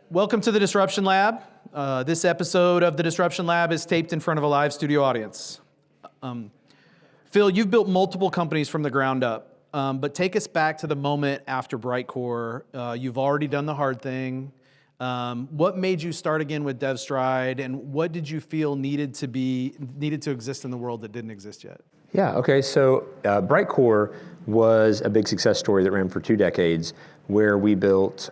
Welcome to the Disruption Lab. This episode of the Disruption Lab is taped in front of a live studio audience. Phil, you've built multiple companies from the ground up, but take us back to the moment after BrightCore. You've already done the hard thing. What made you start again with DevStride, and what did you feel needed to exist in the world that didn't exist yet? Yeah, okay, so BrightCore was a big success story that ran for 2 decades, where we built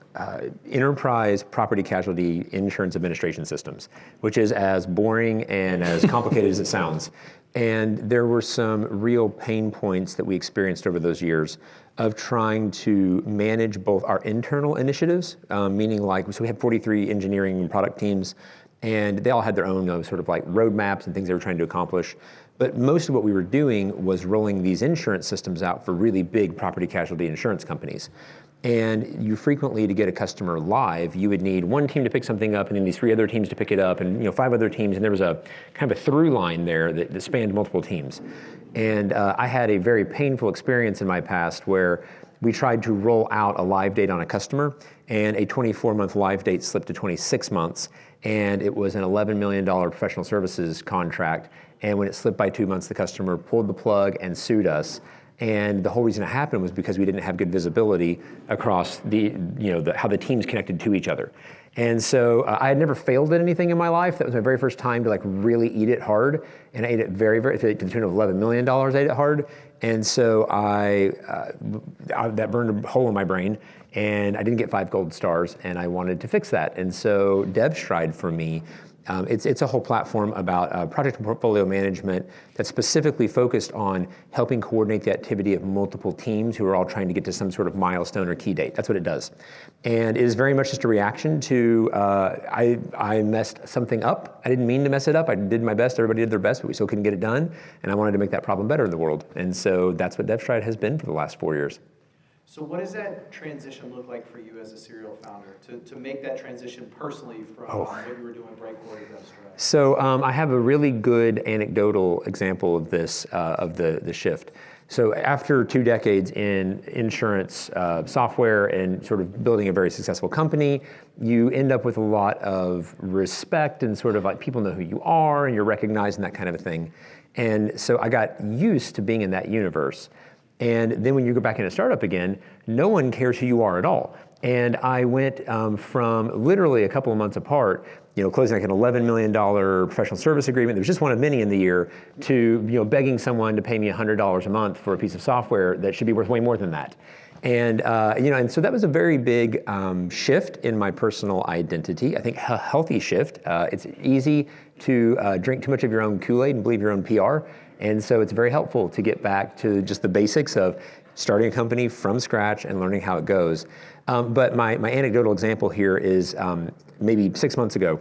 enterprise property casualty insurance administration systems, which is as boring and as complicated as it sounds. And there were some real pain points that we experienced over those years of trying to manage both our internal initiatives, meaning so we had 43 engineering and product teams, and they all had their own sort of like roadmaps and things they were trying to accomplish. But most of what we were doing was rolling these insurance systems out for really big property casualty insurance companies. And you frequently, to get a customer live, you would need one team to pick something up and then these 3 other teams to pick it up and 5 other teams, and there was a kind of a through line there that spanned multiple teams. And I had a very painful experience in my past where we tried to roll out a live date on a customer, and a 24-month live date slipped to 26 months, and it was an $11 million professional services contract. And when it slipped by 2 months, the customer pulled the plug and sued us. And the whole reason it happened was because we didn't have good visibility across how the teams connected to each other. And so I had never failed at anything in my life. That was my very first time to really eat it hard. And I ate it very, very, to the tune of $11 million, I ate it hard. And so that burned a hole in my brain, and I didn't get 5 gold stars, and I wanted to fix that. And so DevStride for me, it's a whole platform about project and portfolio management that's specifically focused on helping coordinate the activity of multiple teams who are all trying to get to some sort of milestone or key date. That's what it does. And it is very much just a reaction to, I messed something up. I didn't mean to mess it up. I did my best. Everybody did their best, but we still couldn't get it done. And I wanted to make that problem better in the world. And so that's what DevStride has been for the last 4 years. So what does that transition look like for you as a serial founder, to make that transition personally from what you were doing at BrightCore to DevStride? So I have a really good anecdotal example of this, of the shift. So after 2 decades in insurance software and sort of building a very successful company, you end up with a lot of respect and sort of like people know who you are and you're recognized and that kind of a thing. And so I got used to being in that universe. And then when you go back in a startup again, no one cares who you are at all. And I went from literally a couple of months apart, closing like an $11 million professional service agreement, there was just one of many in the year, to begging someone to pay me $100 a month for a piece of software that should be worth way more than that. And and so that was a very big shift in my personal identity. I think a healthy shift. It's easy to drink too much of your own Kool-Aid and believe your own PR. And so it's very helpful to get back to just the basics of starting a company from scratch and learning how it goes. But my anecdotal example here is maybe 6 months ago,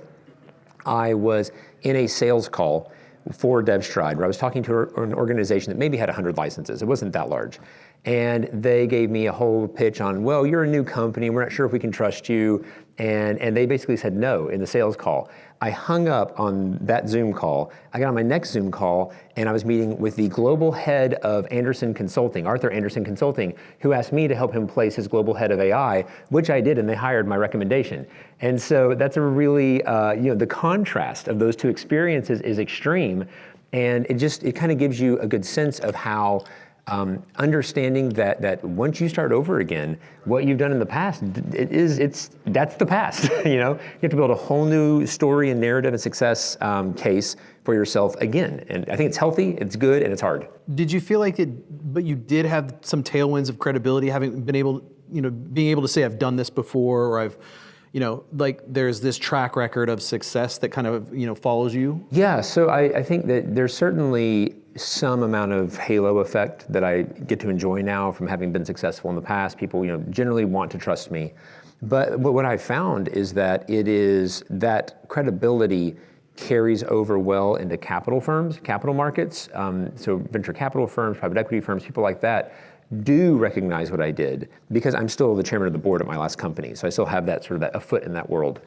I was in a sales call for DevStride where I was talking to an organization that maybe had 100 licenses. It wasn't that large. And they gave me a whole pitch on, well, you're a new company, we're not sure if we can trust you. And they basically said no in the sales call. I hung up on that Zoom call. I got on my next Zoom call, and I was meeting with the global head of Anderson Consulting, Arthur Anderson Consulting, who asked me to help him place his global head of AI, which I did, and they hired my recommendation. And so that's a really, the contrast of those 2 experiences is extreme, and it kind of gives you a good sense of how understanding that once you start over again, what you've done in the past, that's the past. You have to build a whole new story and narrative and success case for yourself again. And I think it's healthy, it's good, and it's hard. Did you feel like but you did have some tailwinds of credibility, having been able, being able to say I've done this before, or I've, there's this track record of success that kind of, follows you? Yeah, so I think that there's certainly some amount of halo effect that I get to enjoy now from having been successful in the past. People, generally want to trust me. But what I found is that that credibility carries over well into capital firms, capital markets. So venture capital firms, private equity firms, people like that do recognize what I did because I'm still the chairman of the board at my last company. So I still have that a foot in that world.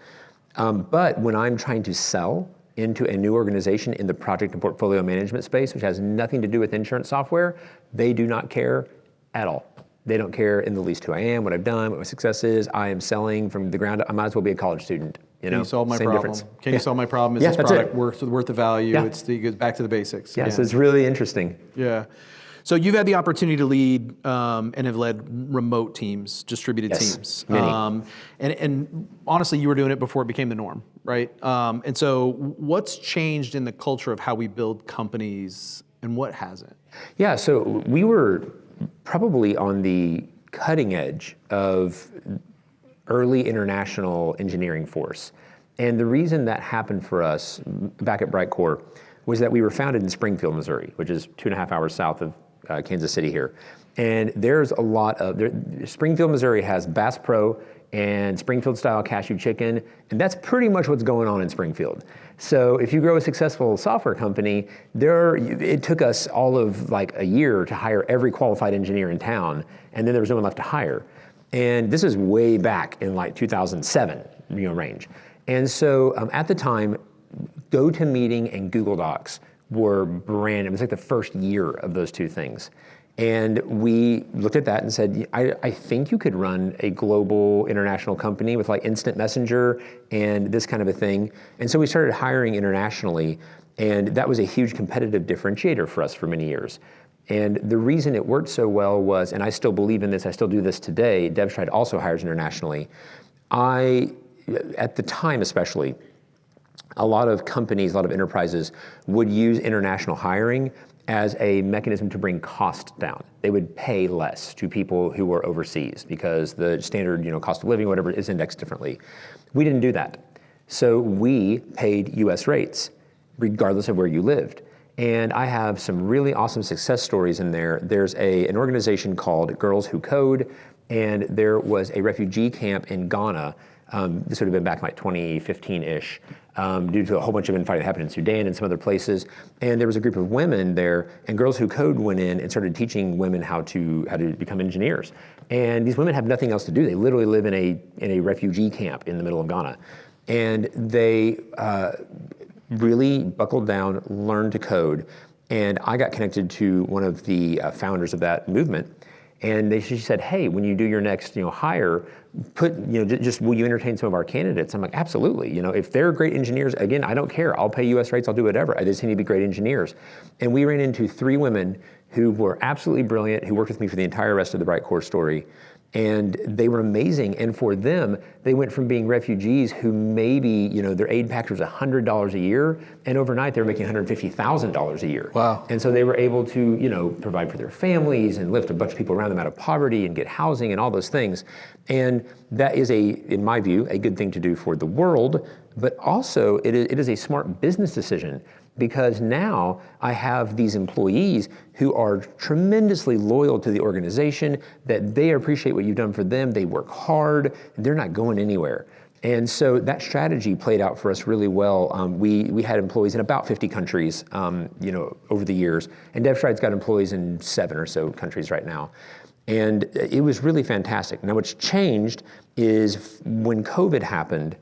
But when I'm trying to sell into a new organization in the project and portfolio management space, which has nothing to do with insurance software, they do not care at all. They don't care in the least who I am, what I've done, what my success is. I am selling from the ground up. I might as well be a college student. Can you solve my same problem? difference. Can you solve my problem? Is Yeah, this that's product it. worth the value? Yeah. It goes back to the basics. Yeah, so it's really interesting. Yeah. So you've had the opportunity to lead and have led remote teams, distributed Yes, teams. many. And honestly, you were doing it before it became the norm, right? And so what's changed in the culture of how we build companies and what hasn't? Yeah, so we were probably on the cutting edge of early international engineering force. And the reason that happened for us back at BrightCore was that we were founded in Springfield, Missouri, which is 2.5 hours south of Kansas City here. And there's a lot of, Springfield, Missouri has Bass Pro and Springfield style cashew chicken, and that's pretty much what's going on in Springfield. So if you grow a successful software company, it took us all of like a year to hire every qualified engineer in town, and then there was no one left to hire. And this is way back in like 2007 range. And so at the time, GoToMeeting and Google Docs were it was like the first year of those two things. And we looked at that and said, I think you could run a global international company with like instant messenger and this kind of a thing. And so we started hiring internationally, and that was a huge competitive differentiator for us for many years. And the reason it worked so well was, and I still believe in this, I still do this today, DevStride also hires internationally. At the time especially, a lot of companies, a lot of enterprises would use international hiring as a mechanism to bring cost down. They would pay less to people who were overseas because the standard cost of living, whatever, is indexed differently. We didn't do that. So we paid US rates, regardless of where you lived. And I have some really awesome success stories in there. There's an organization called Girls Who Code, and there was a refugee camp in Ghana. This would have been back in like 2015-ish, due to a whole bunch of infighting that happened in Sudan and some other places. And there was a group of women there, and Girls Who Code went in and started teaching women how to become engineers. And these women have nothing else to do. They literally live in a refugee camp in the middle of Ghana. And they really buckled down, learned to code. And I got connected to one of the founders of that movement. And she said, hey, when you do your next hire, just will you entertain some of our candidates? I'm like, absolutely. If they're great engineers, again, I don't care. I'll pay US rates, I'll do whatever. I just need to be great engineers. And we ran into 3 women who were absolutely brilliant, who worked with me for the entire rest of the BrightCore story. And they were amazing. And for them, they went from being refugees who maybe, their aid package was $100 a year, and overnight they were making $150,000 a year. Wow. And so they were able to, provide for their families and lift a bunch of people around them out of poverty and get housing and all those things. And that is in my view, a good thing to do for the world, but also it is a smart business decision. Because now I have these employees who are tremendously loyal to the organization, that they appreciate what you've done for them, they work hard, they're not going anywhere. And so that strategy played out for us really well. We had employees in about 50 countries, over the years, and DevStride's got employees in 7 or so countries right now. And it was really fantastic. Now what's changed is when COVID happened,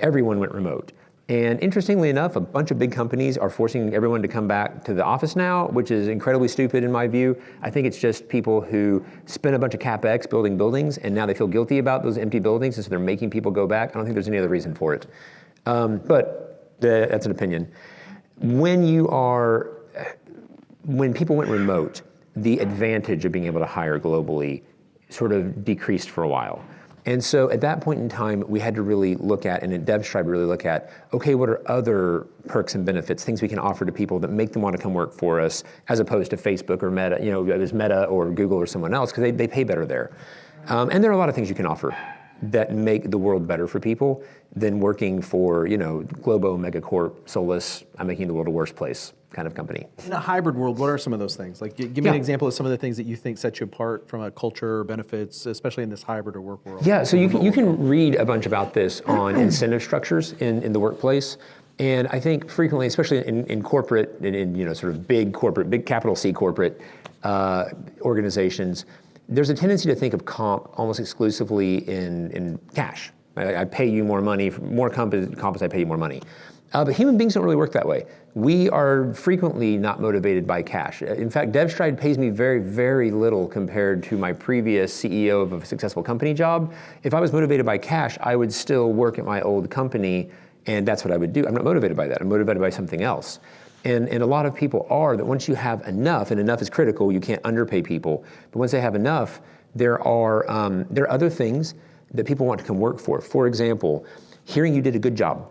everyone went remote. And interestingly enough, a bunch of big companies are forcing everyone to come back to the office now, which is incredibly stupid in my view. I think it's just people who spend a bunch of CapEx building buildings, and now they feel guilty about those empty buildings, and so they're making people go back. I don't think there's any other reason for it. But that's an opinion. When people went remote, the advantage of being able to hire globally sort of decreased for a while. And so at that point in time, we had to really look at, and at DevStride really look at, okay, what are other perks and benefits, things we can offer to people that make them want to come work for us, as opposed to Facebook or Meta, it was Meta or Google or someone else, because they pay better there. And there are a lot of things you can offer that make the world better for people than working for, Globo, Megacorp, Solus, I'm making the world a worse place kind of company. In a hybrid world, what are some of those things? Like, give me an example of some of the things that you think set you apart from a culture or benefits, especially in this hybrid or work world. Yeah, so you can read a bunch about this on incentive structures in the workplace. And I think frequently, especially in corporate, in sort of big corporate, big capital C corporate organizations, there's a tendency to think of comp almost exclusively in cash. I pay you more money, more comp as I pay you more money. But human beings don't really work that way. We are frequently not motivated by cash. In fact, DevStride pays me very, very little compared to my previous CEO of a successful company job. If I was motivated by cash, I would still work at my old company, and that's what I would do. I'm not motivated by that. I'm motivated by something else. And a lot of people are, that once you have enough, and enough is critical, you can't underpay people, but once they have enough, there are other things that people want to come work for. For example, hearing you did a good job,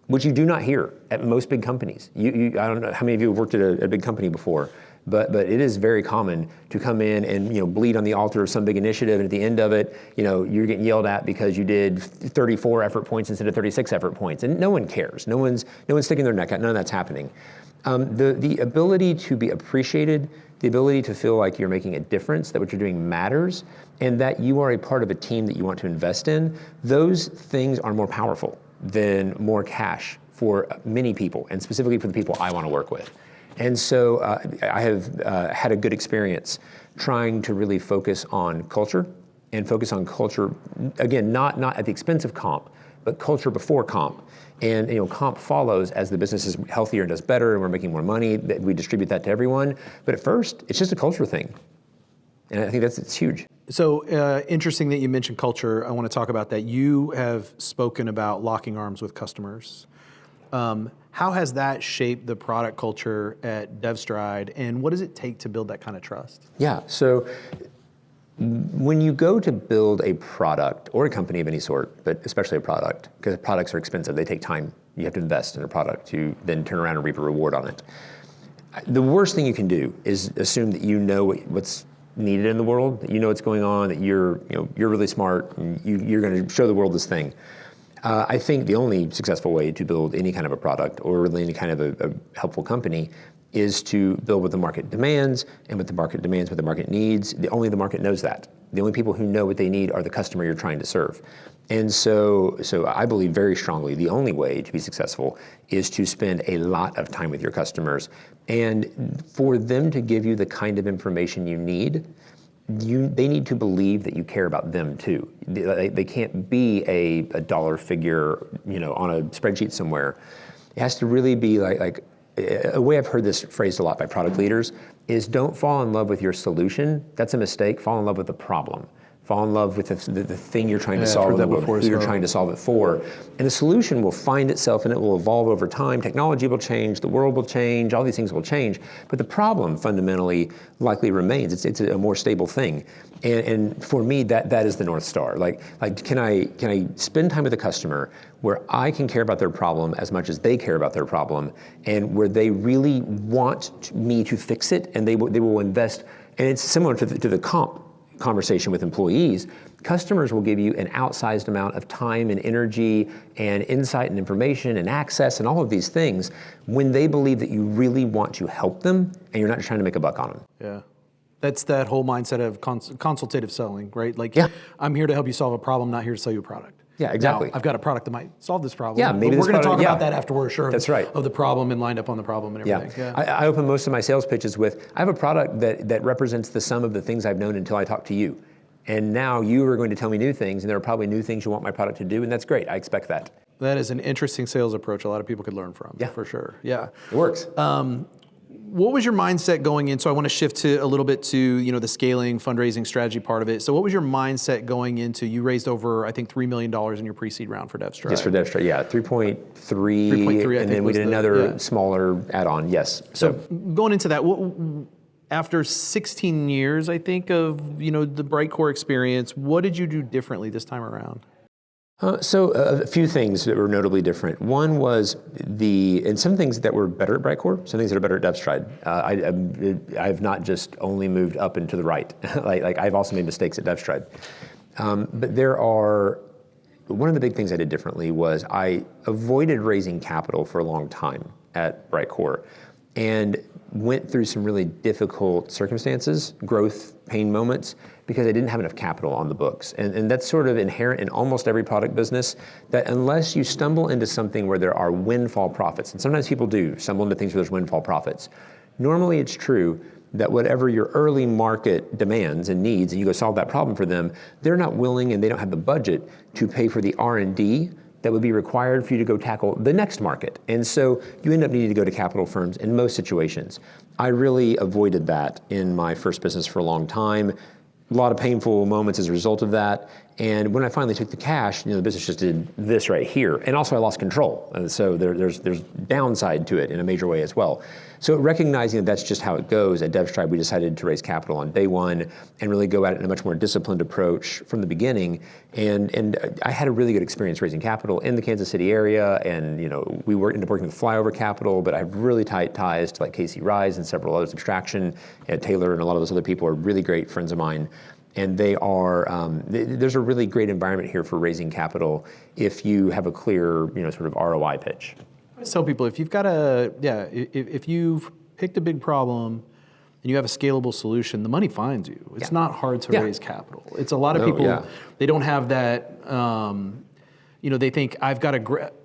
which you do not hear at most big companies. I don't know how many of you have worked at a big company before, but it is very common to come in and bleed on the altar of some big initiative, and at the end of it, you're getting yelled at because you did 34 effort points instead of 36 effort points, and no one cares. No one's sticking their neck out. None of that's happening. The ability to be appreciated, the ability to feel like you're making a difference, that what you're doing matters, and that you are a part of a team that you want to invest in, those things are more powerful than more cash for many people, and specifically for the people I want to work with. And so I have had a good experience trying to really focus on culture, and focus on culture, again, not at the expense of comp, but culture before comp. And comp follows as the business is healthier and does better, and we're making more money, that we distribute that to everyone. But at first, it's just a culture thing. And I think it's huge. So interesting that you mentioned culture. I want to talk about that. You have spoken about locking arms with customers. How has that shaped the product culture at DevStride, and what does it take to build that kind of trust? Yeah, so when you go to build a product, or a company of any sort, but especially a product, because products are expensive, they take time. You have to invest in a product to then turn around and reap a reward on it. The worst thing you can do is assume that you know what's needed in the world, that you know what's going on, that you're really smart, and you're going to show the world this thing. I think the only successful way to build any kind of a product, or really any kind of a helpful company, is to build what the market demands, and what the market demands, what the market needs. Only the market knows that. The only people who know what they need are the customer you're trying to serve. And so I believe very strongly the only way to be successful is to spend a lot of time with your customers, and for them to give you the kind of information you need, they need to believe that you care about them too. They can't be a dollar figure, on a spreadsheet somewhere. It has to really be like a way I've heard this phrased a lot by product leaders is, don't fall in love with your solution. That's a mistake. Fall in love with the problem. Fall in love with the thing you're trying to solve, and who you're trying to solve it for. And the solution will find itself, and it will evolve over time. Technology will change, the world will change, all these things will change. But the problem fundamentally likely remains. It's a more stable thing. And for me, that is the North Star. Like can I spend time with a customer where I can care about their problem as much as they care about their problem, and where they really want me to fix it, and they will invest. And it's similar to the comp conversation with employees. Customers will give you an outsized amount of time and energy and insight and information and access and all of these things when they believe that you really want to help them, and you're not just trying to make a buck on them. Yeah. That's that whole mindset of consultative selling, right? Like, yeah. I'm here to help you solve a problem, not here to sell you a product. Yeah, exactly. Now, I've got a product that might solve this problem. Yeah, maybe we're going to talk yeah. about that after we're sure That's right. of the problem and lined up on the problem and everything. Yeah. I open most of my sales pitches with, I have a product that represents the sum of the things I've known until I talk to you. And now you are going to tell me new things, and there are probably new things you want my product to do, and that's great. I expect that. That is an interesting sales approach a lot of people could learn from. Yeah. For sure. Yeah. It works. What was your mindset going in? So I want to shift to a little bit to the scaling, fundraising strategy part of it. So what was your mindset going into? You raised over, I think, $3 million in your pre-seed round for DevStride. Yes, for DevStride, yeah, 3.3, and then we did another smaller add-on. Yes. So going into that, after 16 years, I think, of the BrightCore experience, what did you do differently this time around? So a few things that were notably different. One was and some things that were better at BrightCore, some things that are better at DevStride. I've not just only moved up and to the right. like I've also made mistakes at DevStride. But one of the big things I did differently was I avoided raising capital for a long time at BrightCore, and went through some really difficult circumstances, growth, pain moments, because I didn't have enough capital on the books. And that's sort of inherent in almost every product business, that unless you stumble into something where there are windfall profits, and sometimes people do stumble into things where there's windfall profits, normally it's true that whatever your early market demands and needs, and you go solve that problem for them, they're not willing and they don't have the budget to pay for the R&D that would be required for you to go tackle the next market. And so you end up needing to go to capital firms in most situations. I really avoided that in my first business for a long time. A lot of painful moments as a result of that. And when I finally took the cash, the business just did this right here. And also I lost control. And so there's downside to it in a major way as well. So recognizing that that's just how it goes, at DevStride we decided to raise capital on day one and really go at it in a much more disciplined approach from the beginning. And I had a really good experience raising capital in the Kansas City area. And we ended up working with Flyover Capital, but I have really tight ties to like Casey Rise and several others, Abstraction, Taylor, and a lot of those other people are really great friends of mine. And they are, there's a really great environment here for raising capital if you have a clear, sort of ROI pitch. I tell people, if you've got if you've picked a big problem and you have a scalable solution, the money finds you. It's not hard to raise capital. It's a lot of people, they don't have that, they think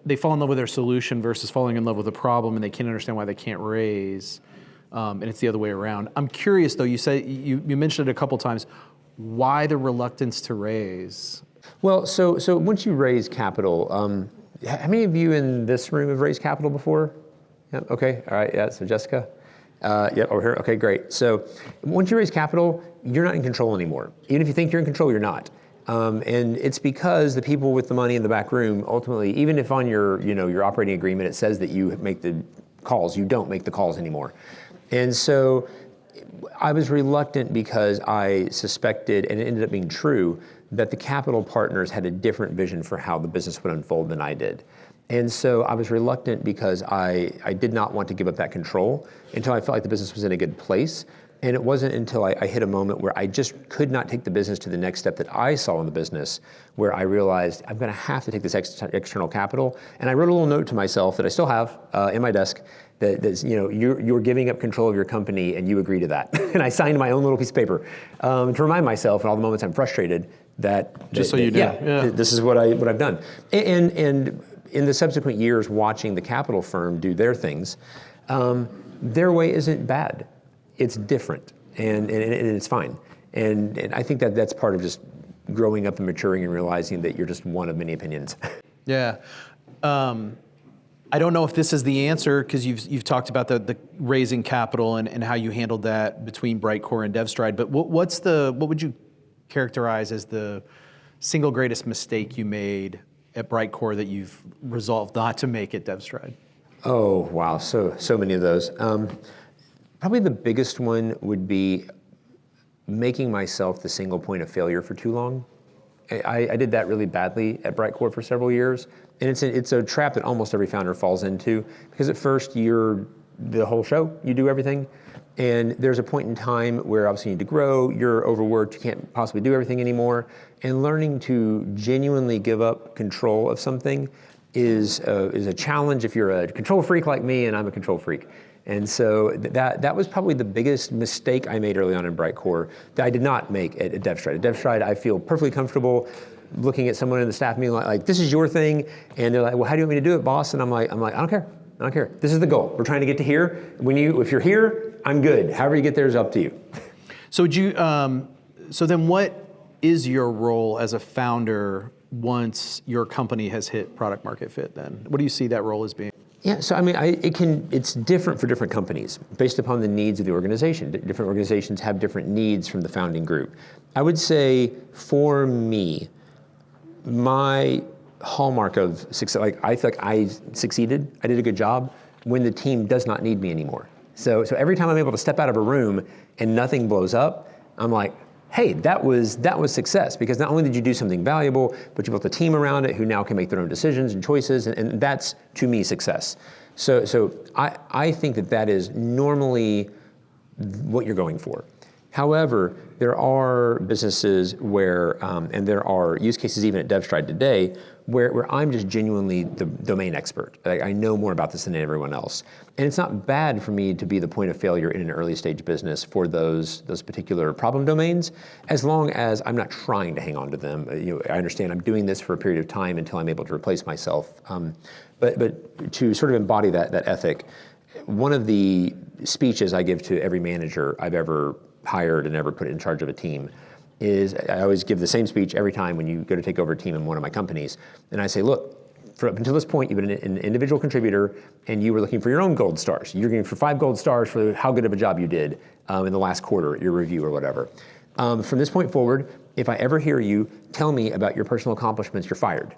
they fall in love with their solution versus falling in love with a problem, and they can't understand why they can't raise. And it's the other way around. I'm curious though, you mentioned it a couple times. Why the reluctance to raise? Well, so once you raise capital, how many of you in this room have raised capital before? Yeah, okay, all right, yeah, so Jessica? Over here, okay, great. So once you raise capital, you're not in control anymore. Even if you think you're in control, you're not. And it's because the people with the money in the back room, ultimately, even if on your operating agreement it says that you make the calls, you don't make the calls anymore. And so I was reluctant because I suspected, and it ended up being true, that the capital partners had a different vision for how the business would unfold than I did. And so I was reluctant because I did not want to give up that control until I felt like the business was in a good place. And it wasn't until I hit a moment where I just could not take the business to the next step that I saw in the business, where I realized I'm going to have to take this external capital. And I wrote a little note to myself that I still have in my desk that you're giving up control of your company and you agree to that. And I signed my own little piece of paper to remind myself in all the moments I'm frustrated that just so you know, this is what I've done. And in the subsequent years, watching the capital firm do their things, their way isn't bad. It's different, and it's fine. And I think that's part of just growing up and maturing and realizing that you're just one of many opinions. Yeah. I don't know if this is the answer, because you've talked about the raising capital and how you handled that between BrightCore and DevStride, but what would you characterize as the single greatest mistake you made at BrightCore that you've resolved not to make at DevStride? Oh, wow, so many of those. Probably the biggest one would be making myself the single point of failure for too long. I did that really badly at BrightCore for several years, and it's a trap that almost every founder falls into, because at first you're the whole show, you do everything, and there's a point in time where obviously you need to grow, you're overworked, you can't possibly do everything anymore, and learning to genuinely give up control of something is a challenge if you're a control freak like me, and I'm a control freak. And so that was probably the biggest mistake I made early on in BrightCore that I did not make at DevStride. At DevStride, I feel perfectly comfortable looking at someone in the staff meeting like this is your thing, and they're like, well, how do you want me to do it, boss? And I'm like, I don't care. This is the goal. We're trying to get to here. If you're here, I'm good. However you get there is up to you. So so then what is your role as a founder once your company has hit product market fit then? What do you see that role as being? Yeah, so I mean, it's different for different companies based upon the needs of the organization. Different organizations have different needs from the founding group. I would say for me, my hallmark of success, I feel like I succeeded, I did a good job when the team does not need me anymore. So every time I'm able to step out of a room and nothing blows up, I'm like, hey, that was success, because not only did you do something valuable, but you built a team around it who now can make their own decisions and choices, and that's, to me, success. So I think that is normally what you're going for. However, there are businesses where, and there are use cases even at DevStride today, where I'm just genuinely the domain expert. I know more about this than everyone else. And it's not bad for me to be the point of failure in an early stage business for those particular problem domains, as long as I'm not trying to hang on to them. I understand I'm doing this for a period of time until I'm able to replace myself. But to sort of embody that ethic, one of the speeches I give to every manager I've ever hired and ever put in charge of a team is, I always give the same speech every time when you go to take over a team in one of my companies. And I say, look, for up until this point, you've been an individual contributor, and you were looking for your own gold stars. You're looking for 5 gold stars for how good of a job you did in the last quarter, your review or whatever. From this point forward, if I ever hear you tell me about your personal accomplishments, you're fired.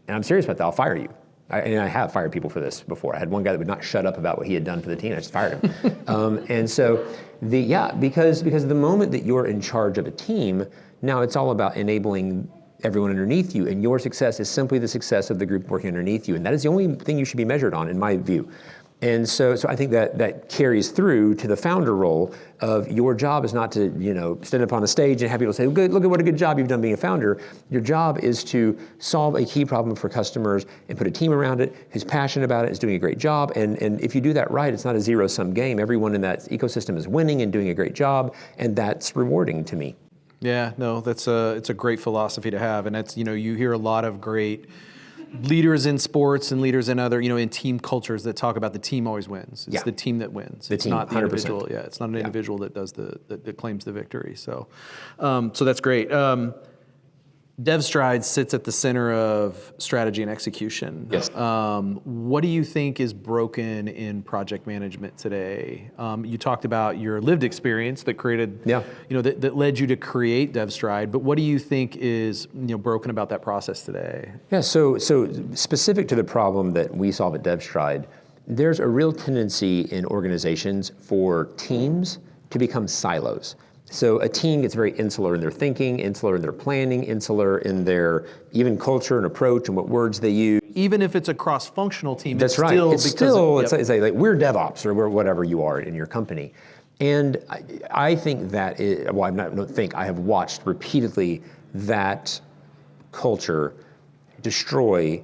And I'm serious about that, I'll fire you. And I have fired people for this before. I had one guy that would not shut up about what he had done for the team. I just fired him. And so, because the moment that you're in charge of a team, now it's all about enabling everyone underneath you, and your success is simply the success of the group working underneath you, and that is the only thing you should be measured on, in my view. And so I think that carries through to the founder role of your job is not to, stand up on a stage and have people say, good, look at what a good job you've done being a founder. Your job is to solve a key problem for customers and put a team around it who's passionate about it, is doing a great job. And if you do that right, it's not a zero-sum game. Everyone in that ecosystem is winning and doing a great job, and that's rewarding to me. Yeah, no, it's a great philosophy to have. And that's, you hear a lot of great leaders in sports and leaders in other, in team cultures that talk about the team always wins. It's the team that wins. It's not the 100%. Individual. Yeah, it's not an individual that does that claims the victory. So that's great. DevStride's sits at the center of strategy and execution. Yes. What do you think is broken in project management today? You talked about your lived experience that created, that led you to create DevStride. But what do you think is broken about that process today? Yeah. So specific to the problem that we solve at DevStride, there's a real tendency in organizations for teams to become silos. So a team gets very insular in their thinking, insular in their planning, insular in their even culture and approach and what words they use. Even if it's a cross-functional team, that's right. It's like we're DevOps or we're whatever you are in your company. And I think that I have watched repeatedly that culture destroy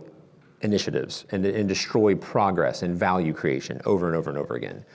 initiatives and destroy progress and value creation over and over and over again.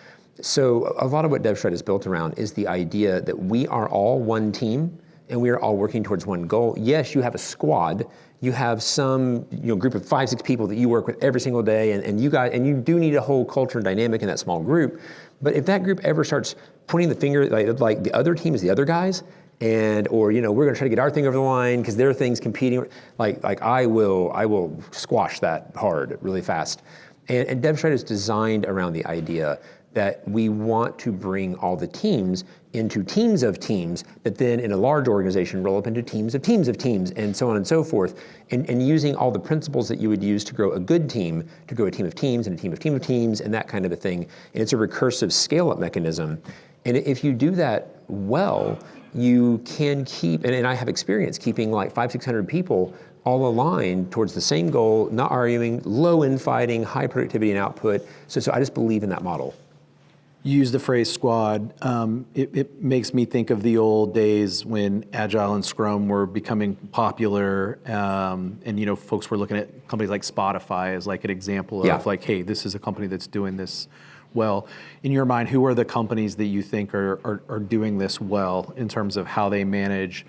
So a lot of what DevStride is built around is the idea that we are all one team and we are all working towards one goal. Yes, you have a squad. You have some group of 5-6 people that you work with every single day, and you do need a whole culture and dynamic in that small group. But if that group ever starts pointing the finger like the other team is the other guys, or we're going to try to get our thing over the line because their thing's competing, like I will squash that hard really fast. And DevStride is designed around the idea that we want to bring all the teams into teams of teams that then in a large organization roll up into teams of teams of teams and so on and so forth, and using all the principles that you would use to grow a good team, to grow a team of teams and a team of teams and that kind of a thing. And it's a recursive scale-up mechanism. And if you do that well, you can keep, and I have experience keeping like 500-600 people all aligned towards the same goal, not arguing, low infighting, high productivity and output. So I just believe in that model. You use the phrase squad. It makes me think of the old days when Agile and Scrum were becoming popular, and folks were looking at companies like Spotify as like an example of like, hey, this is a company that's doing this well. In your mind, who are the companies that you think are doing this well in terms of how they manage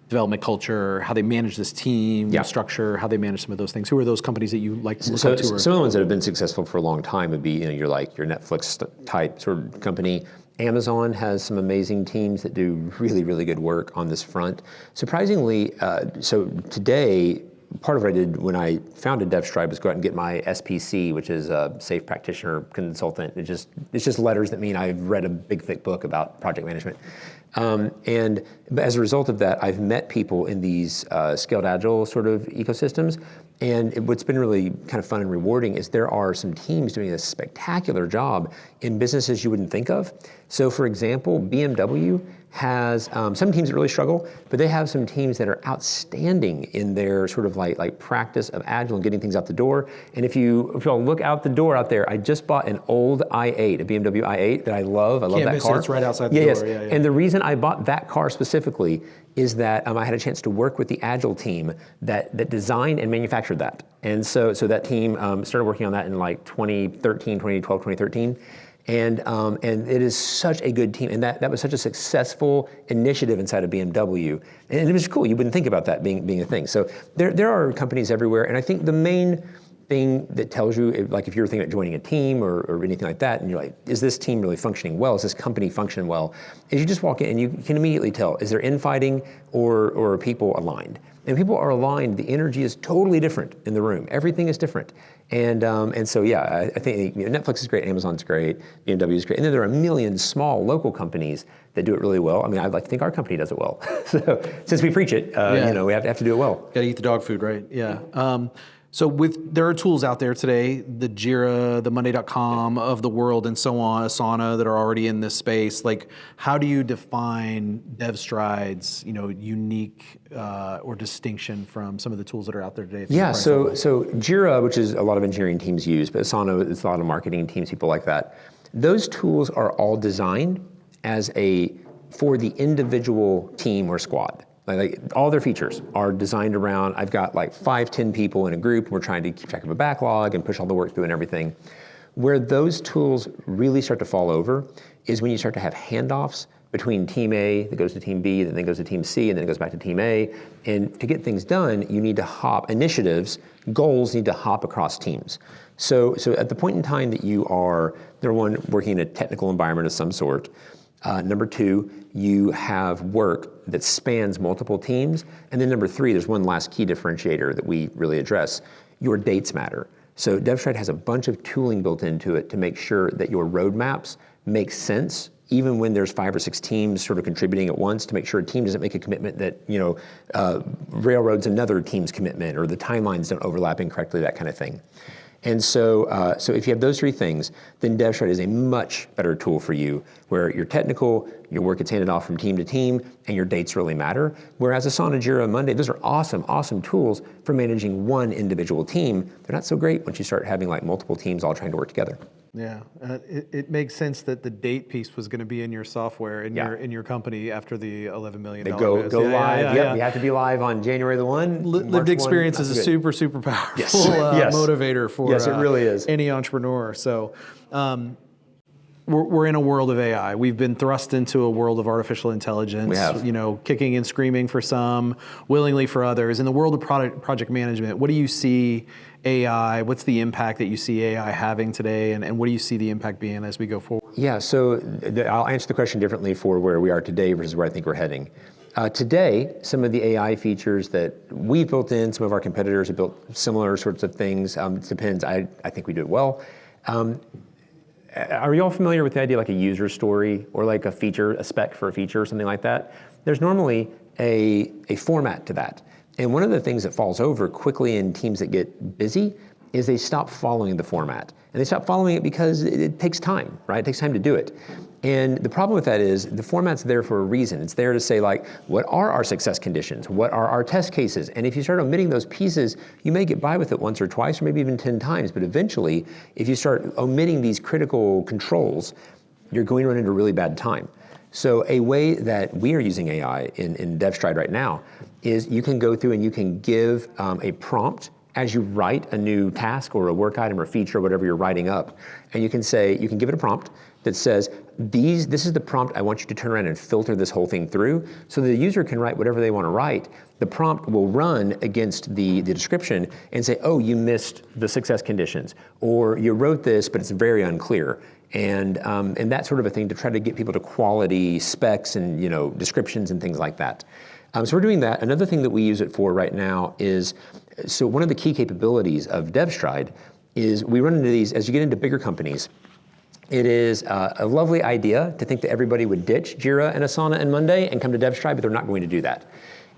development culture, how they manage this team structure, how they manage some of those things? Who are those companies that you like to look up to? Some of the ones that have been successful for a long time would be, your Netflix type sort of company. Amazon has some amazing teams that do really, really good work on this front. Surprisingly, so today, part of what I did when I founded DevStride was go out and get my SPC, which is a Safe Practitioner Consultant. It's just letters that mean I've read a big, thick book about project management. And as a result of that, I've met people in these scaled agile sort of ecosystems. And what's been really kind of fun and rewarding is there are some teams doing a spectacular job in businesses you wouldn't think of. So for example, BMW has some teams that really struggle, but they have some teams that are outstanding in their sort of like practice of agile and getting things out the door. And if you all look out the door out there, I just bought an old i8, a BMW i8 that I love. I love that car. It's right outside the door. Yeah. And the reason I bought that car specifically is that I had a chance to work with the Agile team that designed and manufactured that. And so that team started working on that in like 2013. And it is such a good team, and that was such a successful initiative inside of BMW, and it was cool. You wouldn't think about that being a thing. So there are companies everywhere, and I think the main thing that tells you, like if you're thinking about joining a team or anything like that, and you're like, is this team really functioning well? Is this company functioning well? Is you just walk in and you can immediately tell, is there infighting or are people aligned? and people are aligned, the energy is totally different in the room. Everything is different. And so, yeah, I think Netflix is great, Amazon's great, BMW is great. And then there are a million small local companies that do it really well. I mean, I'd like to think our company does it well. So since we preach it, we have to do it well. Got to eat the dog food, right? Yeah. So there are tools out there today, the Jira, the Monday.com of the world and so on, Asana, that are already in this space. Like, how do you define DevStride's, unique or distinction from some of the tools that are out there today? Yeah, so Jira, which is a lot of engineering teams use, but Asana, it's a lot of marketing teams, people like that. Those tools are all designed for the individual team or squad. Like all their features are designed around, I've got like 5-10 people in a group, and we're trying to keep track of a backlog and push all the work through and everything. Where those tools really start to fall over is when you start to have handoffs between team A that goes to team B, then goes to team C, and then it goes back to team A. And to get things done, you need to hop goals need to hop across teams. So at the point in time that you are, number one, working in a technical environment of some sort, number two, you have work that spans multiple teams. And then number three, there's one last key differentiator that we really address. Your dates matter. So DevStride has a bunch of tooling built into it to make sure that your roadmaps make sense, even when there's 5 or 6 teams sort of contributing at once, to make sure a team doesn't make a commitment that railroads another team's commitment, or the timelines don't overlap incorrectly, that kind of thing. And so if you have those three things, then DevStride is a much better tool for you, where you're technical, your work gets handed off from team to team, and your dates really matter. Whereas Asana, Jira, and Monday, those are awesome tools for managing one individual team. They're not so great once you start having like multiple teams all trying to work together. Yeah, it makes sense that the date piece was going to be in your software in your company after the $11 million. They go live. We have to be live on January the 1. Lived experience is a super powerful motivator for it really is. Any entrepreneur. So we're in a world of AI. We've been thrust into a world of artificial intelligence. We have. Kicking and screaming for some, willingly for others. In the world of project management, what do you see AI? What's the impact that you see AI having today, and what do you see the impact being as we go forward? Yeah, so I'll answer the question differently for where we are today versus where I think we're heading. Today, some of the AI features that we've built in, some of our competitors have built similar sorts of things. It depends. I think we do it well. Are you all familiar with the idea like a user story or like a spec for a feature or something like that? There's normally a format to that. And one of the things that falls over quickly in teams that get busy is they stop following the format. And they stop following it because it takes time, right? It takes time to do it. And the problem with that is the format's there for a reason. It's there to say, like, what are our success conditions? What are our test cases? And if you start omitting those pieces, you may get by with it once or twice, or maybe even 10 times. But eventually, if you start omitting these critical controls, you're going to run into a really bad time. So a way that we are using AI in DevStride right now is you can go through and you can give a prompt as you write a new task or a work item or feature or whatever you're writing up. And you can give it a prompt that says, this is the prompt I want you to turn around and filter this whole thing through. So the user can write whatever they want to write. The prompt will run against the description and say, oh, you missed the success conditions, or you wrote this, but it's very unclear. And that sort of a thing to try to get people to quality specs and descriptions and things like that. So we're doing that. Another thing that we use it for right now is, so one of the key capabilities of DevStride is we run into these, as you get into bigger companies, it is a lovely idea to think that everybody would ditch Jira and Asana and Monday and come to DevStride, but they're not going to do that.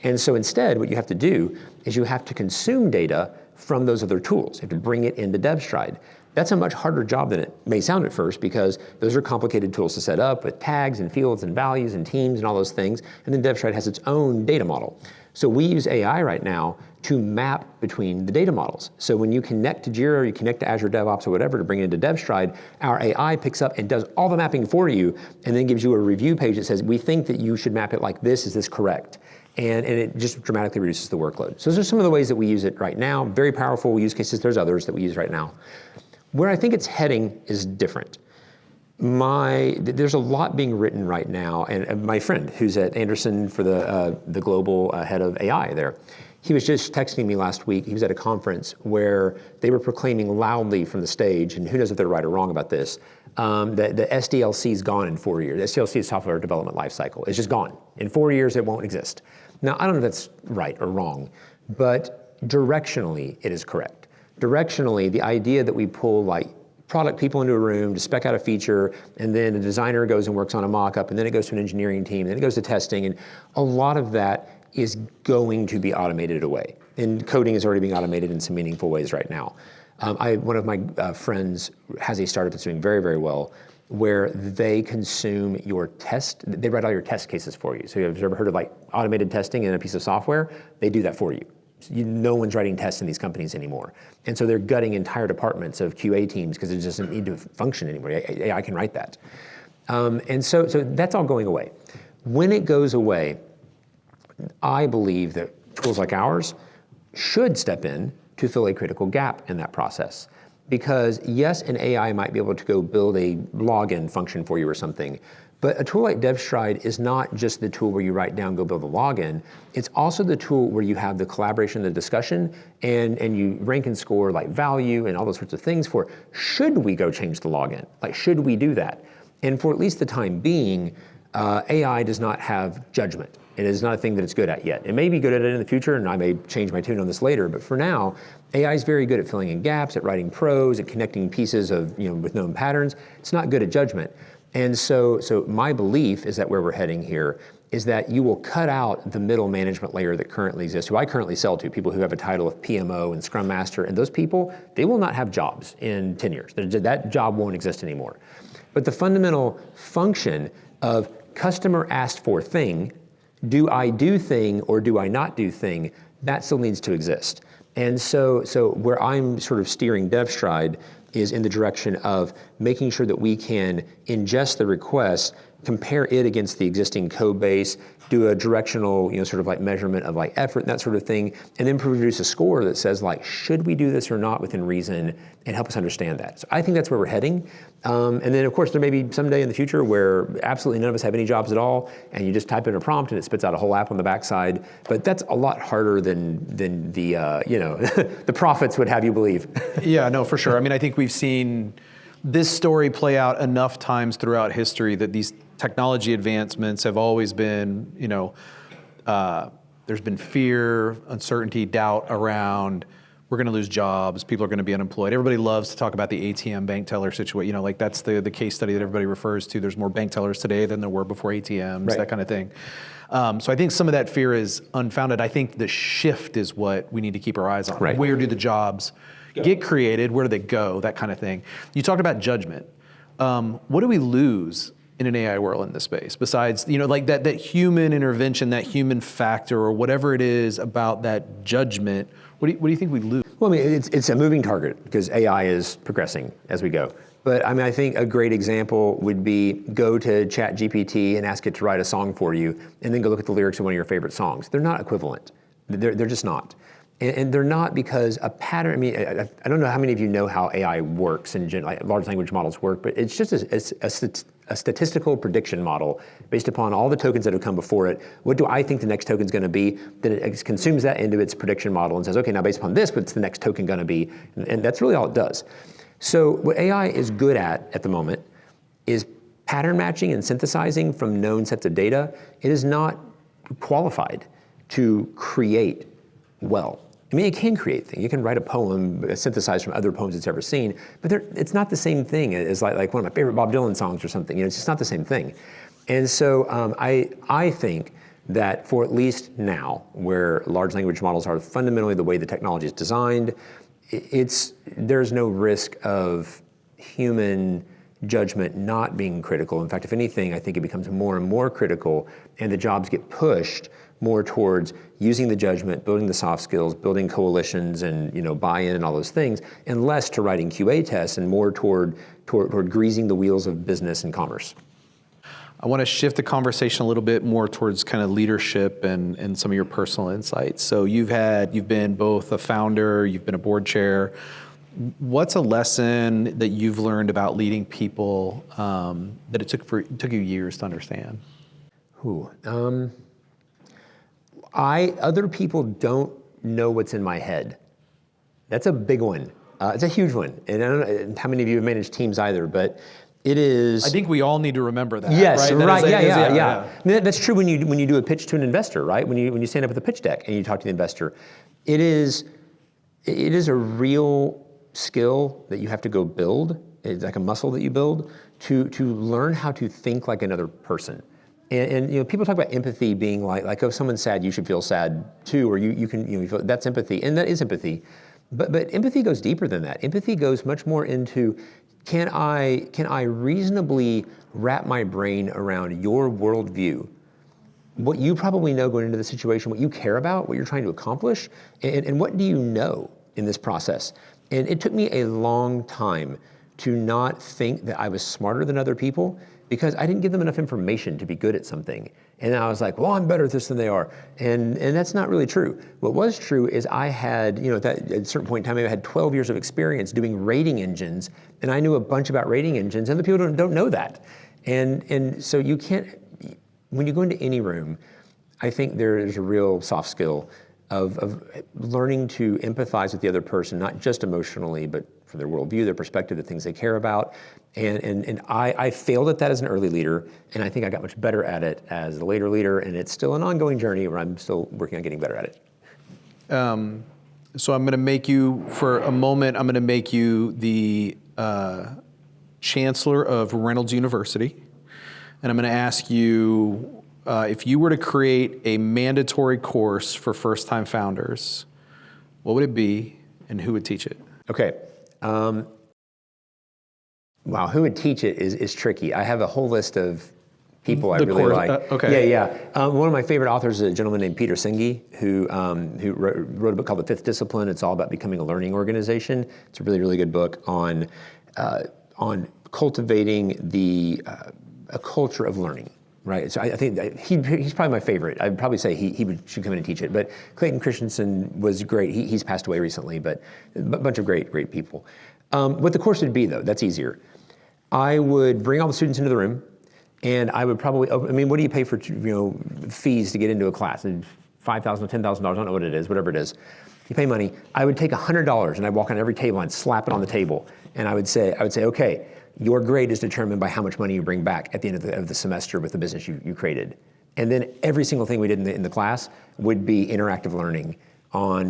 And so instead, what you have to do is you have to consume data from those other tools. You have to bring it into DevStride. That's a much harder job than it may sound at first, because those are complicated tools to set up with tags and fields and values and teams and all those things. And then DevStride has its own data model. So we use AI right now to map between the data models. So when you connect to Jira or you connect to Azure DevOps or whatever to bring it into DevStride, our AI picks up and does all the mapping for you, and then gives you a review page that says, we think that you should map it like this. Is this correct? And it just dramatically reduces the workload. So those are some of the ways that we use it right now. Very powerful use cases. There's others that we use right now. Where I think it's heading is different. There's a lot being written right now, and my friend who's at Anderson for the global head of AI there, he was just texting me last week. He was at a conference where they were proclaiming loudly from the stage, and who knows if they're right or wrong about this, that the SDLC is gone in 4 years. The SDLC is software development lifecycle. It's just gone. In 4 years, it won't exist. Now, I don't know if that's right or wrong, but directionally, it is correct. Directionally, the idea that we pull like product people into a room to spec out a feature, and then a designer goes and works on a mock-up, and then it goes to an engineering team, and then it goes to testing, and a lot of that is going to be automated away. And coding is already being automated in some meaningful ways right now. One of my friends has a startup that's doing very, very well, where they consume your they write all your test cases for you. So you've ever heard of like automated testing in a piece of software? They do that for you. No one's writing tests in these companies anymore. And so they're gutting entire departments of QA teams because it doesn't need to function anymore. AI can write that. And so that's all going away. When it goes away, I believe that tools like ours should step in to fill a critical gap in that process. Because yes, an AI might be able to go build a login function for you or something, but a tool like DevStride is not just the tool where you write down, go build a login. It's also the tool where you have the collaboration, the discussion, and you rank and score like value and all those sorts of things for, should we go change the login? Like, should we do that? And for at least the time being, AI does not have judgment. It is not a thing that it's good at yet. It may be good at it in the future, and I may change my tune on this later, but for now, AI is very good at filling in gaps, at writing prose, at connecting pieces of, with known patterns. It's not good at judgment. And so my belief is that where we're heading here is that you will cut out the middle management layer that currently exists, who I currently sell to, people who have a title of PMO and Scrum Master, and those people, they will not have jobs in 10 years. That job won't exist anymore. But the fundamental function of customer asked for thing, do I do thing or do I not do thing, that still needs to exist. And so where I'm sort of steering DevStride is in the direction of making sure that we can ingest the request, compare it against the existing code base, do a directional, sort of like measurement of like effort and that sort of thing, and then produce a score that says like, should we do this or not within reason, and help us understand that. So I think that's where we're heading. And then of course there may be someday in the future where absolutely none of us have any jobs at all, and you just type in a prompt and it spits out a whole app on the backside. But that's a lot harder than the the prophets would have you believe. Yeah, no, for sure. I mean, I think we've seen this story play out enough times throughout history that these technology advancements have always been, there's been fear, uncertainty, doubt around we're going to lose jobs, people are going to be unemployed. Everybody loves to talk about the ATM bank teller situation. Like that's the case study that everybody refers to. There's more bank tellers today than there were before ATMs, right. That kind of thing. So I think some of that fear is unfounded. I think the shift is what we need to keep our eyes on. Right. Where do the jobs get created? Where do they go? That kind of thing. You talked about judgment. What do we lose in an AI world in this space, besides, like that human intervention, that human factor, or whatever it is about that judgment? What do you think we lose? Well, I mean, it's a moving target because AI is progressing as we go. But I mean, I think a great example would be go to ChatGPT and ask it to write a song for you, and then go look at the lyrics of one of your favorite songs. They're not equivalent. They're just not. And they're not because a pattern, I mean, I don't know how many of you know how AI works and like large language models work, but it's just a statistical prediction model based upon all the tokens that have come before it. What do I think the next token's gonna be? Then it consumes that into its prediction model and says, okay, now based upon this, what's the next token gonna be? And that's really all it does. So what AI is good at the moment is pattern matching and synthesizing from known sets of data. It is not qualified to create well. I mean, it can create things. You can write a poem synthesized from other poems it's ever seen, but it's not the same thing as like one of my favorite Bob Dylan songs or something. It's just not the same thing. And so I think that for at least now, where large language models are fundamentally the way the technology is designed, there's no risk of human judgment not being critical. In fact, if anything, I think it becomes more and more critical, and the jobs get pushed more towards using the judgment, building the soft skills, building coalitions and buy-in and all those things, and less to writing QA tests and more toward greasing the wheels of business and commerce. I want to shift the conversation a little bit more towards kind of leadership and some of your personal insights. So you've been both a founder, you've been a board chair. What's a lesson that you've learned about leading people that it took you years to understand? Other people don't know what's in my head. That's a big one. It's a huge one. And I don't know how many of you have managed teams either, but It is. I think we all need to remember that. Yes, right. Yeah. I mean, that's true when you do a pitch to an investor, right? When you stand up with a pitch deck and you talk to the investor, it is a real skill that you have to go build. It's like a muscle that you build to learn how to think like another person. And people talk about empathy being like oh, someone's sad, you should feel sad too, or you can you feel, that's empathy, and that is empathy. But empathy goes deeper than that. Empathy goes much more into can I reasonably wrap my brain around your worldview, what you probably know going into the situation, what you care about, what you're trying to accomplish, and what do you know in this process? And it took me a long time to not think that I was smarter than other people because I didn't give them enough information to be good at something. And I was like, well, I'm better at this than they are. And that's not really true. What was true is I had, at a certain point in time, I had 12 years of experience doing rating engines, and I knew a bunch about rating engines, and the people don't know that. And so you can't, when you go into any room, I think there is a real soft skill of learning to empathize with the other person, not just emotionally, but from their worldview, their perspective, the things they care about. And I failed at that as an early leader, and I think I got much better at it as a later leader, and it's still an ongoing journey where I'm still working on getting better at it. So I'm going to make you, for a moment, I'm going to make you the chancellor of Reynolds University, and I'm going to ask you, if you were to create a mandatory course for first-time founders, what would it be, and who would teach it? Okay. Wow, who would teach it is tricky. I have a whole list of people I really like. Okay. Yeah. One of my favorite authors is a gentleman named Peter Senge, who wrote a book called The Fifth Discipline. It's all about becoming a learning organization. It's a really, really good book on cultivating a culture of learning. Right, so I think that he's probably my favorite. I'd probably say he should come in and teach it. But Clayton Christensen was great. He's passed away recently, but a bunch of great people. What the course would be, though, that's easier. I would bring all the students into the room, and I would probably, what do you pay for fees to get into a class? $5,000, $10,000, I don't know what it is, whatever it is. You pay money. I would take $100, and I'd walk on every table and slap it on the table, and I would say, okay, your grade is determined by how much money you bring back at the end of the semester with the business you created. And then every single thing we did in the class would be interactive learning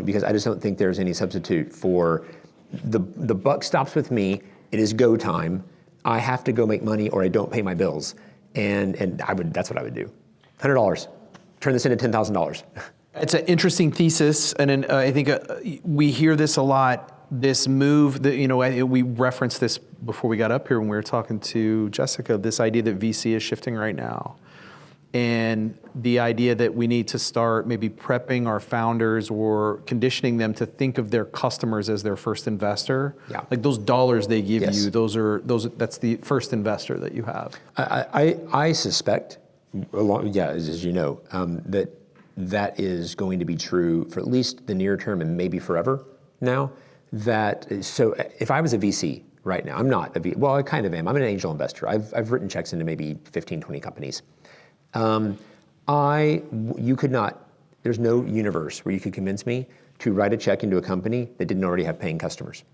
because I just don't think there's any substitute for the buck stops with me. It is go time. I have to go make money or I don't pay my bills. And that's what I would do. $100. Turn this into $10,000. It's an interesting thesis, and I think we hear this a lot. This move that, we referenced this before we got up here when we were talking to Jessica, this idea that VC is shifting right now. And the idea that we need to start maybe prepping our founders or conditioning them to think of their customers as their first investor. Yeah. Like those dollars they give you, that's the first investor that you have. I suspect, as you know, that is going to be true for at least the near term and maybe forever now. So if I was a VC right now, I'm not a VC, well, I kind of am. I'm an angel investor. I've written checks into maybe 15, 20 companies. You could not, there's no universe where you could convince me to write a check into a company that didn't already have paying customers.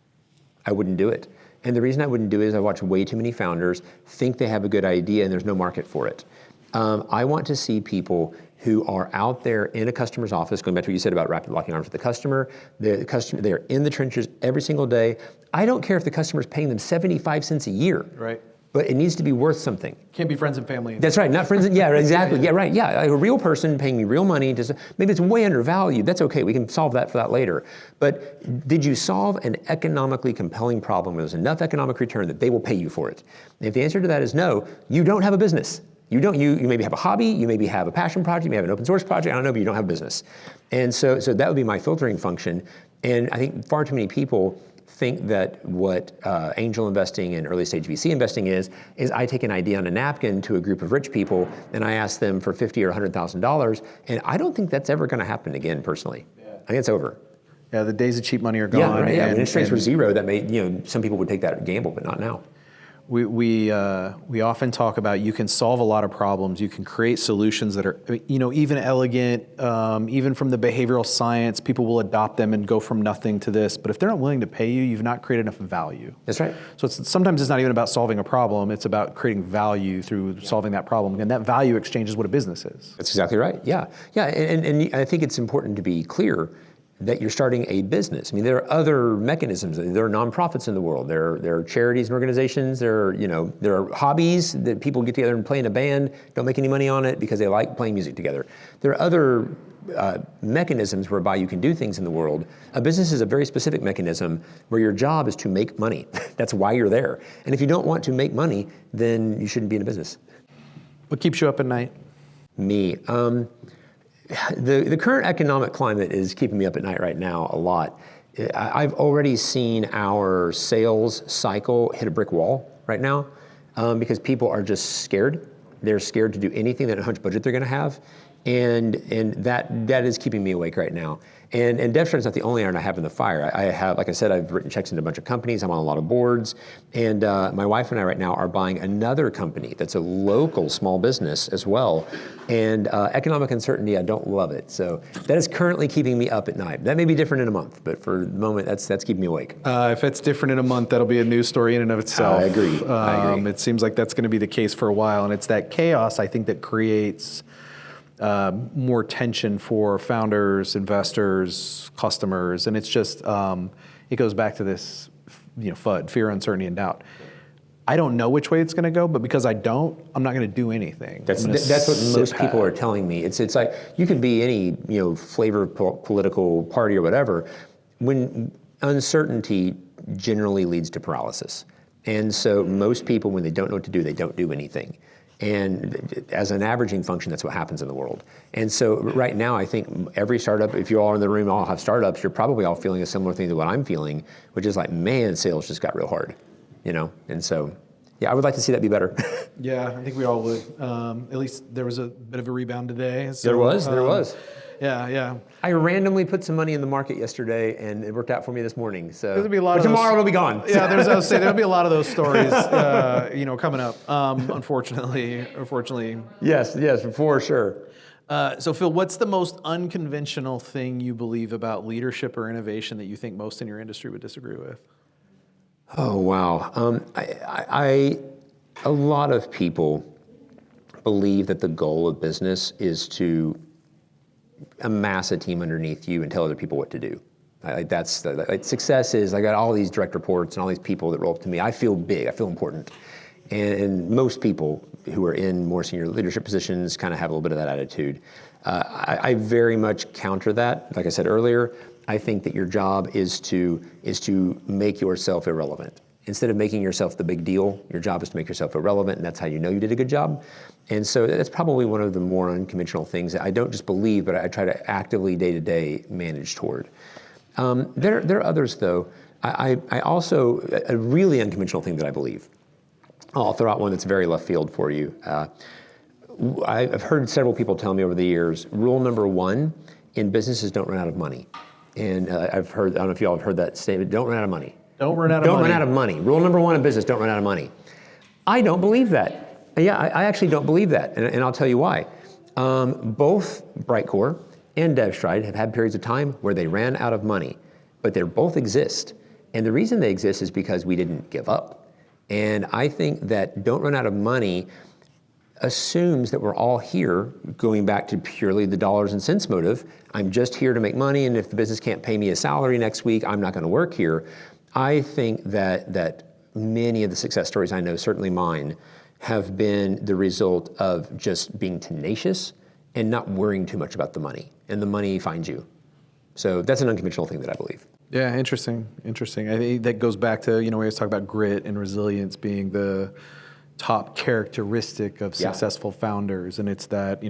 I wouldn't do it. And the reason I wouldn't do it is I watch way too many founders think they have a good idea and there's no market for it. I want to see people who are out there in a customer's office, going back to what you said about rapid locking arms with the customer. They're in the trenches every single day. I don't care if the customer's paying them 75 cents a year. Right. But it needs to be worth something. Can't be friends and family. That's right, not friends. Yeah, exactly. Yeah, right. Yeah, a real person paying me real money. Maybe it's way undervalued. That's okay. We can solve that for that later. But did you solve an economically compelling problem where there's enough economic return that they will pay you for it? And if the answer to that is no, you don't have a business. You maybe have a hobby, you maybe have a passion project, you may have an open source project, I don't know, but you don't have a business. And so that would be my filtering function. And I think far too many people think that what angel investing and early stage VC investing is I take an idea on a napkin to a group of rich people and I ask them for $50,000 or $100,000. And I don't think that's ever going to happen again, personally. Yeah. I think it's over. Yeah, the days of cheap money are gone. Yeah, right. When interest rates were zero, that made, some people would take that gamble, but not now. we often talk about you can solve a lot of problems. You can create solutions that are, even elegant, even from the behavioral science, people will adopt them and go from nothing to this. But if they're not willing to pay you, you've not created enough value. That's right. So sometimes it's not even about solving a problem. It's about creating value through solving that problem. And that value exchange is what a business is. That's exactly right. Yeah. And I think it's important to be clear that you're starting a business. I mean, there are other mechanisms. There are nonprofits in the world. There are charities and organizations. There are hobbies that people get together and play in a band, don't make any money on it because they like playing music together. There are other mechanisms whereby you can do things in the world. A business is a very specific mechanism where your job is to make money. That's why you're there. And if you don't want to make money, then you shouldn't be in a business. What keeps you up at night? Me. The current economic climate is keeping me up at night right now a lot. I've already seen our sales cycle hit a brick wall right now because people are just scared. They're scared to do anything that how much budget they're going to have. And that is keeping me awake right now. And DevStride's not the only iron I have in the fire. I have, like I said, I've written checks into a bunch of companies. I'm on a lot of boards. And my wife and I right now are buying another company that's a local small business as well. And economic uncertainty, I don't love it. So that is currently keeping me up at night. That may be different in a month, but for the moment, that's keeping me awake. If it's different in a month, that'll be a news story in and of itself. I agree. It seems like that's going to be the case for a while. And it's that chaos, I think, that creates more tension for founders, investors, customers, and it's just it goes back to this, FUD, fear, uncertainty, and doubt. I don't know which way it's going to go, but because I don't, I'm not going to do anything. That's what most people are telling me. It's like you could be any flavor of political party or whatever. When uncertainty generally leads to paralysis, and so most people, when they don't know what to do, they don't do anything. And as an averaging function, that's what happens in the world. And so right now, I think every startup, if you all are in the room, all have startups, you're probably all feeling a similar thing to what I'm feeling, which is like, man, sales just got real hard, And so, yeah, I would like to see that be better. Yeah, I think we all would. At least there was a bit of a rebound today. So, there was. Yeah. I randomly put some money in the market yesterday, and it worked out for me this morning. So there'll be a lot of tomorrow it'll be gone. Yeah, there'll be a lot of those stories, coming up. Unfortunately. Yes, for sure. So Phil, what's the most unconventional thing you believe about leadership or innovation that you think most in your industry would disagree with? Oh wow, a lot of people believe that the goal of business is to amass a team underneath you and tell other people what to do. Success is, I got all these direct reports and all these people that roll up to me. I feel big, I feel important. And most people who are in more senior leadership positions kind of have a little bit of that attitude. I very much counter that. Like I said earlier, I think that your job is to make yourself irrelevant. Instead of making yourself the big deal, your job is to make yourself irrelevant, and that's how you know you did a good job. And so that's probably one of the more unconventional things that I don't just believe, but I try to actively day-to-day manage toward. There are others, though. I also, a really unconventional thing that I believe, I'll throw out one that's very left field for you. I've heard several people tell me over the years, rule number one in businesses, don't run out of money. And I don't know if you all have heard that statement, don't run out of money. Don't run out of money. Rule number one in business, don't run out of money. I don't believe that. Yeah, I actually don't believe that, and I'll tell you why. Both BrightCore and DevStride have had periods of time where they ran out of money, but they both exist. And the reason they exist is because we didn't give up. And I think that don't run out of money assumes that we're all here, going back to purely the dollars and cents motive. I'm just here to make money, and if the business can't pay me a salary next week, I'm not going to work here. I think that many of the success stories I know, certainly mine, have been the result of just being tenacious and not worrying too much about the money, and the money finds you. So that's an unconventional thing that I believe. Yeah, interesting. I think that goes back to, we always talk about grit and resilience being the top characteristic of successful founders. And it's that,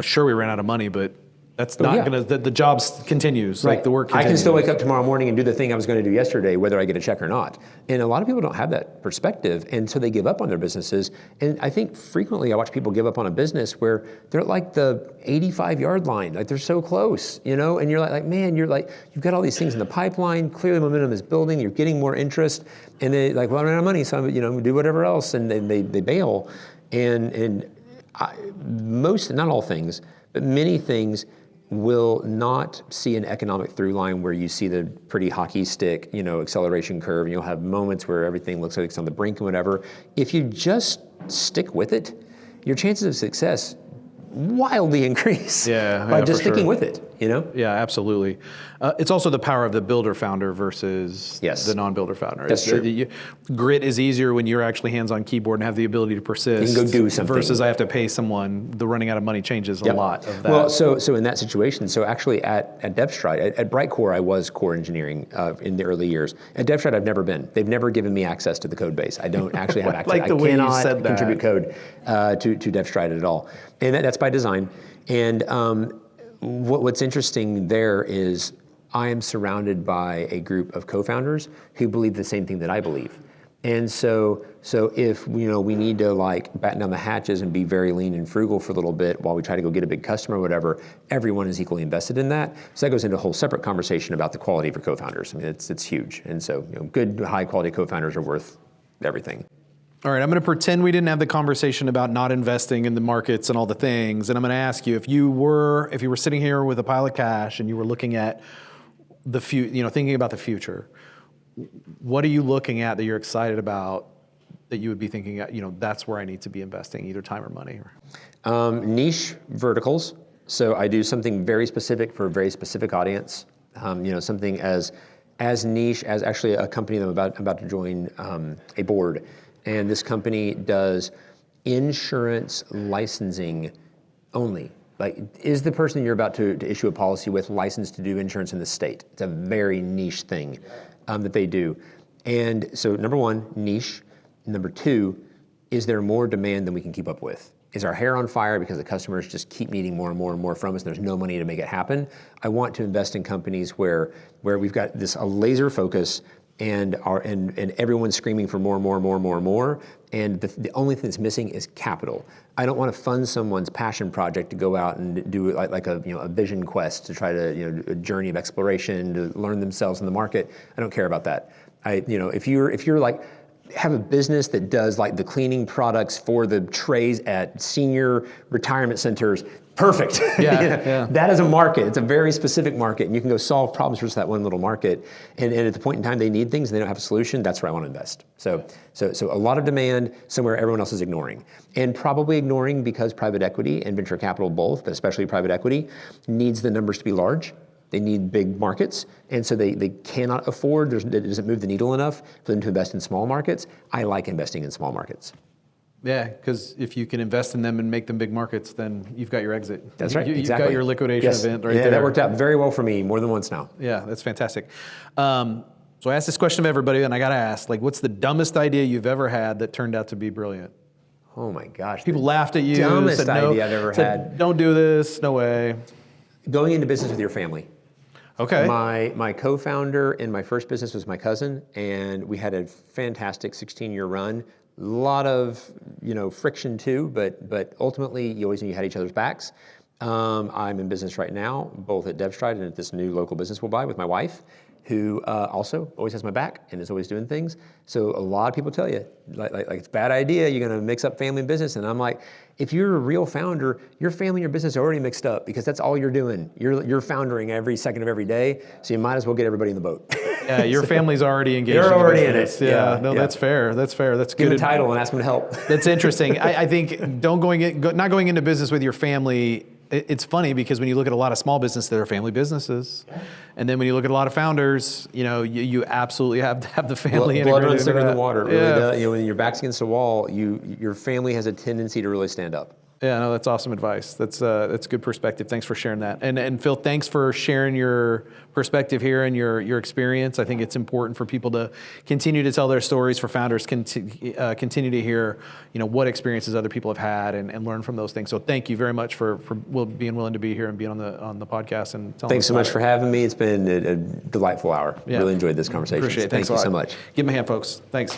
sure, we ran out of money, but That's not yeah. going to, the job continues, like the work continues. I can still wake up tomorrow morning and do the thing I was going to do yesterday, whether I get a check or not. And a lot of people don't have that perspective, and so they give up on their businesses. And I think frequently I watch people give up on a business where they're at like the 85-yard line, like they're so close, you know? And you're like, man, you've got all these things in the pipeline, clearly momentum is building, you're getting more interest, and they like, well, I don't have money, so I'm, do whatever else, and then they bail. And most, not all things, but many things will not see an economic through line where you see the pretty hockey stick, acceleration curve, and you'll have moments where everything looks like it's on the brink and whatever. If you just stick with it, your chances of success wildly increase by just sticking with it, Yeah, absolutely. It's also the power of the builder founder versus the non-builder founder. That's true. Grit is easier when you're actually hands-on keyboard and have the ability to persist. You can go do something. Versus I have to pay someone. The running out of money changes a lot of that. Well, so in that situation, so actually at DevStride, at BrightCore, I was core engineering in the early years. At DevStride, I've never been. They've never given me access to the code base. I don't actually have access. Like the way you said that. I cannot contribute code to DevStride at all. And that's by design. And what's interesting there is I am surrounded by a group of co-founders who believe the same thing that I believe. And so if we need to batten down the hatches and be very lean and frugal for a little bit while we try to go get a big customer or whatever, everyone is equally invested in that. So that goes into a whole separate conversation about the quality of your co-founders. I mean, it's huge. And so good, high quality co-founders are worth everything. All right, I'm going to pretend we didn't have the conversation about not investing in the markets and all the things, and I'm going to ask you if you were sitting here with a pile of cash and you were looking at the thinking about the future, what are you looking at that you're excited about that you would be thinking, that's where I need to be investing, either time or money? Niche verticals. So I do something very specific for a very specific audience. Something as niche as actually a company that I'm about to join a board. And this company does insurance licensing only. Is the person you're about to issue a policy with licensed to do insurance in the state? It's a very niche thing that they do. And so number one, niche. Number two, is there more demand than we can keep up with? Is our hair on fire because the customers just keep needing more and more and more from us and there's no money to make it happen? I want to invest in companies where we've got a laser focus and everyone's screaming for more, and the only thing that's missing is capital. I don't want to fund someone's passion project to go out and do like a vision quest to try to a journey of exploration to learn themselves in the market. I don't care about that. If you're have a business that does the cleaning products for the trays at senior retirement centers, perfect. Yeah. That is a market. It's a very specific market, and you can go solve problems for just that one little market. And at the point in time they need things and they don't have a solution, that's where I want to invest. So a lot of demand somewhere everyone else is ignoring. And probably ignoring because private equity and venture capital both, but especially private equity, needs the numbers to be large. They need big markets, and so they cannot afford, it doesn't move the needle enough for them to invest in small markets. I like investing in small markets. Yeah, because if you can invest in them and make them big markets, then you've got your exit. That's right, You've got your liquidation event right there. Yeah, that worked out very well for me more than once now. Yeah, that's fantastic. So I asked this question of everybody, and I got to ask, what's the dumbest idea you've ever had that turned out to be brilliant? Oh my gosh. People laughed at you. Dumbest idea I've ever had. Don't do this, no way. Going into business with your family. Okay. My co-founder in my first business was my cousin, and we had a fantastic 16-year run. A lot of friction too, but ultimately you always knew you had each other's backs. I'm in business right now, both at DevStride and at this new local business we'll buy with my wife, who also always has my back and is always doing things. So a lot of people tell you, it's a bad idea, you're gonna mix up family and business. And I'm like, if you're a real founder, your family and your business are already mixed up because that's all you're doing. You're foundering every second of every day, so you might as well get everybody in the boat. Yeah, your family's already engaged. They're already in it. Yeah, That's fair. That's good. Give them a title and ask them to help. That's interesting. I think not going into business with your family. It's funny because when you look at a lot of small businesses, they're family businesses, and then when you look at a lot of founders, you absolutely have to have the family blood integrated. Blood runs thicker than water. It really Yeah. does. When your back's against the wall, your family has a tendency to really stand up. Yeah, no, that's awesome advice. That's good perspective. Thanks for sharing that. And Phil, thanks for sharing your perspective here and your experience. I think it's important for people to continue to tell their stories, for founders continue to hear, what experiences other people have had and learn from those things. So thank you very much for being willing to be here and being on the podcast and telling Thanks so much for having me. It's been a delightful hour. Yeah. Really enjoyed this conversation. Appreciate it. Thank Thanks you a lot. so much. Give him a hand, folks. Thanks.